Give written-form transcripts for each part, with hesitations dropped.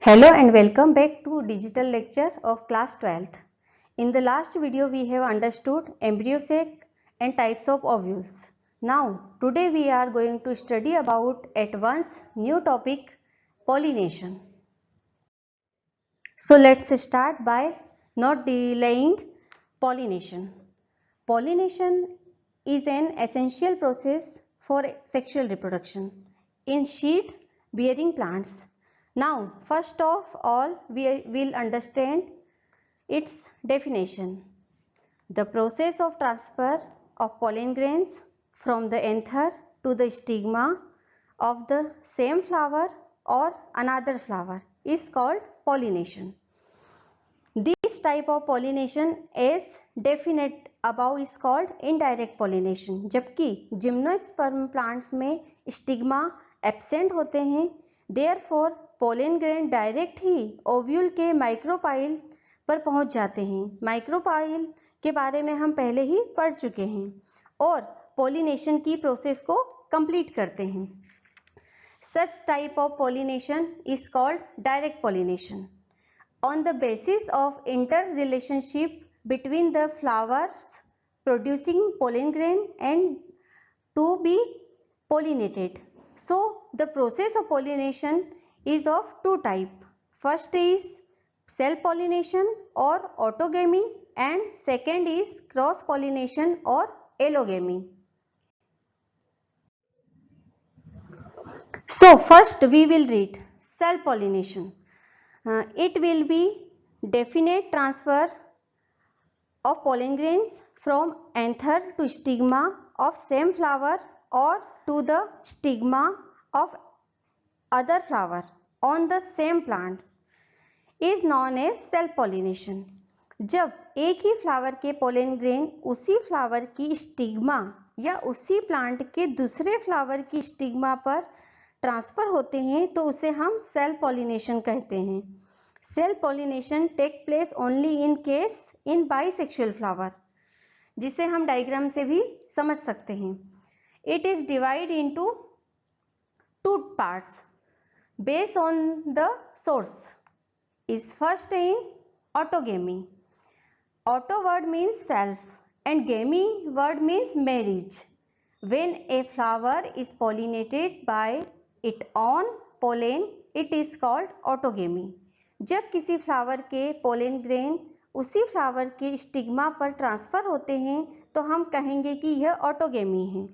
Hello and welcome back to digital lecture of class 12th. In the last video we have understood embryo sac and types of ovules. Now today we are going to study about advanced new topic pollination. So let's start by not delaying pollination. Pollination is an essential process for sexual reproduction in seed bearing plants. Now, first of all, we will understand its definition. The process of transfer of pollen grains from the anther to the stigma of the same flower or another flower is called pollination. This type of pollination as definite above is called indirect pollination. जबकि gymnosperm plants में stigma absent होते हैं, therefore pollen grain direct ही ovule के micropyle पर पहुंच जाते हैं. Micropyle के बारे में हम पहले ही पढ़ चुके हैं और पोलिनेशन की प्रोसेस को कंप्लीट करते हैं. Such type of pollination is called direct pollination. On the basis of interrelationship between the flowers producing pollen grain and to be pollinated. So the process of pollination is of two types. First is self pollination or autogamy and second is cross pollination or allogamy. So first we will read self pollination. It will be definite transfer of pollen grains from anther to stigma of same flower or to the stigma of other flower on the same plants is known as self pollination. जब एक ही flower के pollen grain उसी flower की stigma या उसी plant के दूसरे flower की स्टिग्मा पर ट्रांसफर होते हैं तो उसे हम सेल्फ पॉलिनेशन कहते हैं. Self pollination take place only in case in bisexual flower, जिसे हम डायग्राम से भी समझ सकते हैं. It is divide into two parts based on the source. Is first in autogamy. Auto word means self and gamy word means marriage. When a flower is pollinated by its own pollen, it is called autogamy. जब किसी flower के pollen grain उसी flower के stigma पर transfer होते हैं तो हम कहेंगे कि यह ऑटोगेमी है.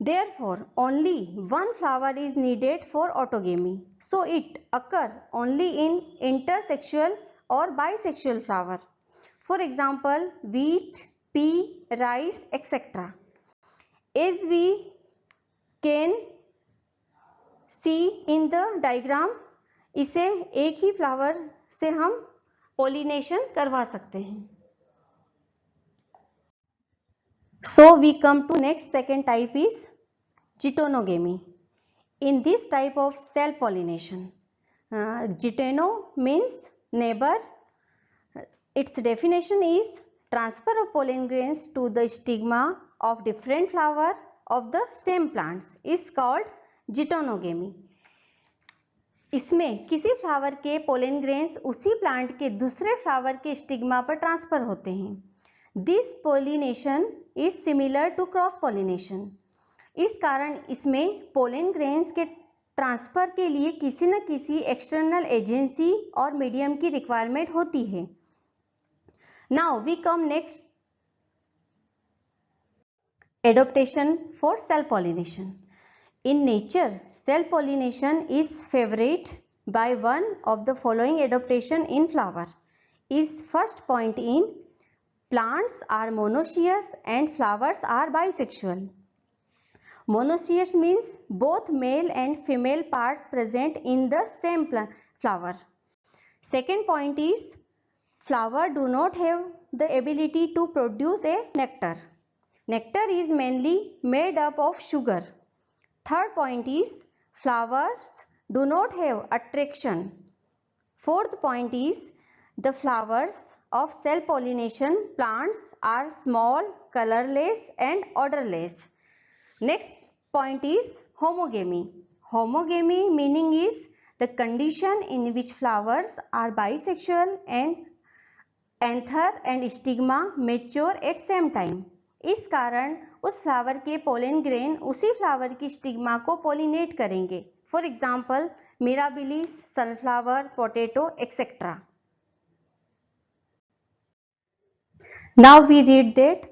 Therefore, only one flower is needed for autogamy. So it occur only in intersexual or bisexual flower. For example, wheat, pea, rice, etc. As we can see in the diagram, इसे एक ही flower से हम pollination करवा सकते हैं. So we come to next second type is geitonogamy. In this type of self pollination, geitono means neighbor. Its definition is transfer of pollen grains to the stigma of different flower of the same plants is called geitonogamy. इसमें किसी flower के pollen grains उसी plant के दूसरे flower के stigma पर transfer होते हैं. This pollination is similar to cross pollination. इस कारण इसमें पोलन ग्रेन्स के ट्रांसफर के लिए किसी न किसी एक्सटर्नल एजेंसी और मीडियम की रिक्वायरमेंट होती है. Now we come next adaptation for self pollination. In nature, self pollination is favored by one of the following adaptation in flower. Is first point in plants are monoecious and flowers are bisexual. Monoecious means both male and female parts present in the same flower. Second point is flower do not have the ability to produce a nectar. Nectar is mainly made up of sugar. Third point is flowers do not have attraction. Fourth point is the flowers of self pollination plants are small, colorless and odorless. Next point is homogamy. Homogamy meaning is the condition in which flowers are bisexual and anther and stigma mature at same time. इस कारण उस flower के pollen grain उसी flower की stigma को pollinate करेंगे। For example mirabilis, sunflower, potato etcetera. Now we read that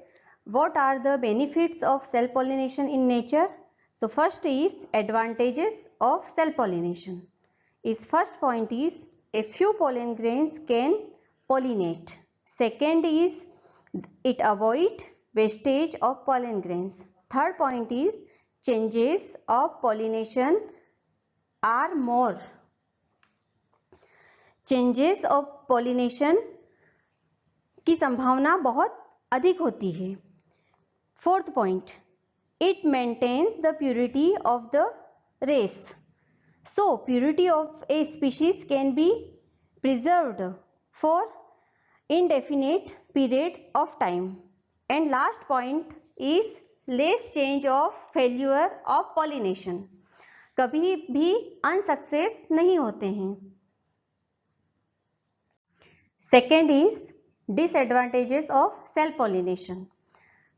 what are the benefits of cell pollination in nature. So first is advantages of cell pollination. Is first point is a few pollen grains can pollinate. Second is it avoid wastage of pollen grains. Third point is changes of pollination are more. Changes of pollination की संभावना बहुत अधिक होती है। Fourth point, it maintains the purity of the race. So purity of a species can be preserved for indefinite period of time. And last point is less change of failure of pollination. कभी भी unsuccess नहीं होते हैं। Second is disadvantages of cell pollination.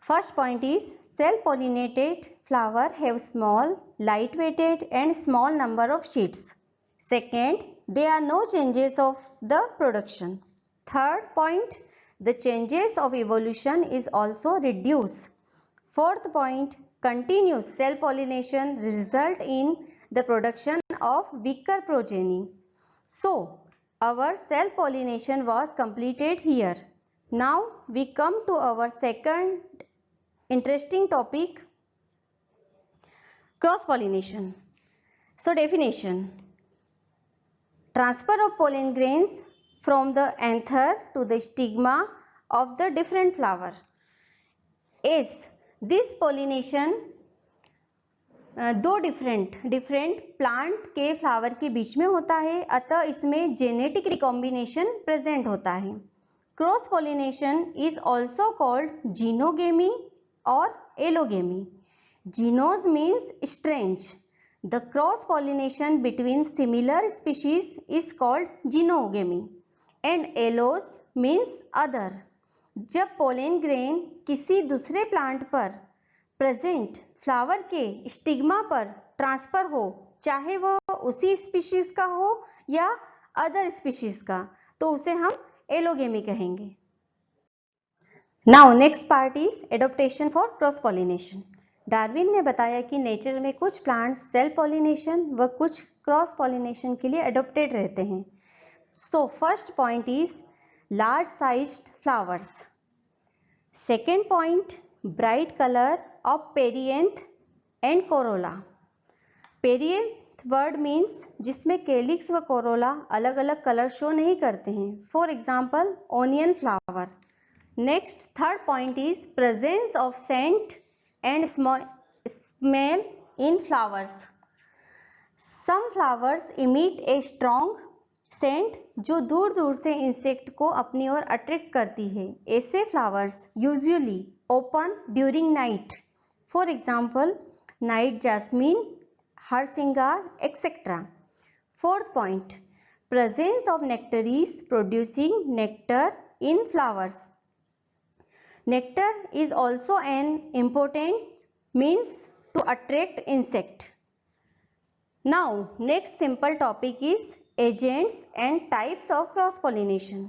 First point is cell pollinated flower have small, light weighted and small number of seeds. Second, there are no changes of the production. Third point, the changes of evolution is also reduced. Fourth point, continuous cell pollination result in the production of weaker progeny. So, our cell pollination was completed here. Now we come to our second interesting topic, cross pollination. So definition, transfer of pollen grains from the anther to the stigma of the different flower. Is this pollination दो different plant के flower के बीच में होता है, अतः इसमें genetic recombination present होता है। Cross pollination is also called xenogamy or allogamy. Genos means strange. The cross pollination between similar species is called genogamy and allos means other. जब पोलन ग्रेन किसी दूसरे प्लांट पर प्रेजेंट फ्लावर के stigma पर transfer हो, चाहे वह उसी स्पीशीज का हो या अदर स्पीशीज का, तो उसे हम एलोगेमी कहेंगे। Now next part is adoption for cross pollination. Darwin ने बताया कि नेचर में कुछ प्लांट्स सेल्फ पॉलिनेशन व कुछ क्रॉस पॉलिनेशन के लिए एडोप्टेड रहते हैं। So first point is large sized flowers. Second point, bright colour of perianth and corolla. Perianth word means जिसमें कैलिक्स व कोरोला अलग अलग कलर शो नहीं करते हैं। For example onion flower. Next, third point is presence of scent and smell in flowers. Some flowers emit a strong scent जो दूर दूर से इंसेक्ट को अपनी ओर अट्रैक्ट करती है। ऐसे flowers usually open during night. For example night jasmine, harsingar etcetera. Fourth point, presence of nectaries producing nectar in flowers. Nectar is also an important means to attract insect. Now next simple topic is agents and types of cross pollination.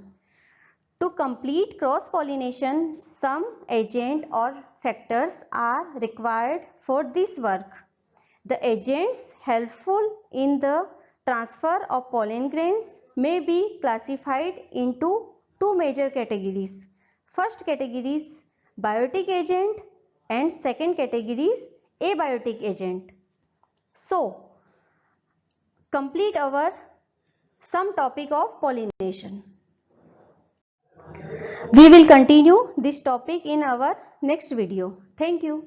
To complete cross pollination, some agent or factors are required for this work. The agents helpful in the transfer of pollen grains may be classified into two major categories. First category is biotic agent and second category is abiotic agent. So complete our some topic of pollination. We will continue this topic in our next video. Thank you.